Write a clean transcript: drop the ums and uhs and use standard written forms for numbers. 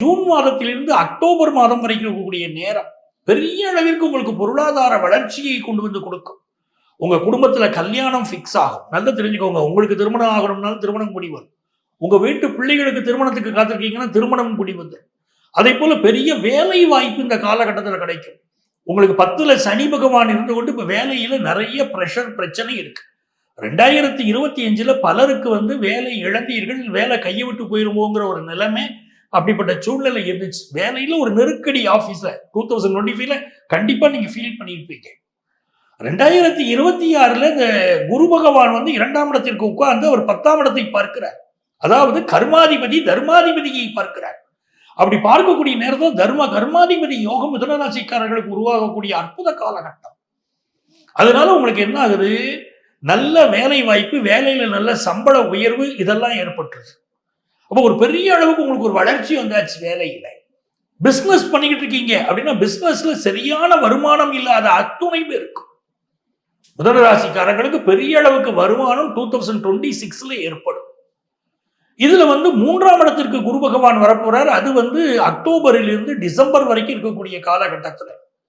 June மாதத்திலிருந்து October மாதம் வரைக்கும் இருக்கக்கூடிய நேரம் பெரிய அளவிற்கு உங்களுக்கு பொருளாதார வளர்ச்சியை கொண்டு வந்து கொடுக்கும். உங்க குடும்பத்துல கல்யாணம் ஃபிக்ஸ் ஆகும். நல்லா தெரிஞ்சுக்கோங்க. உங்களுக்கு திருமணம் ஆகணும்னாலும் திருமணம் கூடி வரும். உங்க வீட்டு பிள்ளைகளுக்கு திருமணத்துக்கு காத்திருக்கீங்கன்னா திருமணம் கூடி வந்துடும். அதே போல பெரிய வேலை வாய்ப்பு இந்த காலகட்டத்தில் கிடைக்கும். உங்களுக்கு 10ல சனி பகவான் இருந்து கொண்டு இப்ப வேலையில நிறைய பிரஷர் பிரச்சனை இருக்கு. 2025ல பலருக்கு வேலை இழந்தீர்கள், வேலை கையை விட்டு போயிருமோங்கிற ஒரு நிலைமை, அப்படிப்பட்ட சூழ்நிலை இருந்துச்சு. வேலையில ஒரு நெருக்கடி ஆபீஸ்ல 2025ல கண்டிப்பா நீங்க ஃபீல் பண்ணியிருப்பீங்க. 2026ல இந்த குரு பகவான் 2ஆம் இடத்திற்கு உட்கார்ந்து அவர் 10ஆம் இடத்தை பார்க்கிறார். அதாவது கர்மாதிபதி தர்மாதிபதியை பார்க்கிறார். அப்படி பார்க்கக்கூடிய நேரத்தில் கர்மாதிபதி யோகம் மிதுன ராசிக்காரர்களுக்கு உருவாகக்கூடிய அற்புத காலகட்டம். அதனால உங்களுக்கு என்ன ஆகுது, நல்ல வேலை வாய்ப்பு, வேலையில நல்ல சம்பள உயர்வு இதெல்லாம் ஏற்பட்டுருது. அப்போ ஒரு பெரிய அளவுக்கு உங்களுக்கு ஒரு வளர்ச்சி வந்தாச்சு. வேலையில பிசினஸ் பண்ணிக்கிட்டு இருக்கீங்க அப்படின்னா பிசினஸ்ல சரியான வருமானம் இல்லாத அத்துணை பேருக்கு மிதுன ராசிக்காரர்களுக்கு பெரிய அளவுக்கு வருமானம் 2026ல ஏற்படும். இதுல 3ஆம் இடத்திற்கு குரு பகவான் வரப்போறார். அது அக்டோபரிலிருந்து டிசம்பர் வரைக்கும் இருக்கக்கூடிய காலகட்டத்தில்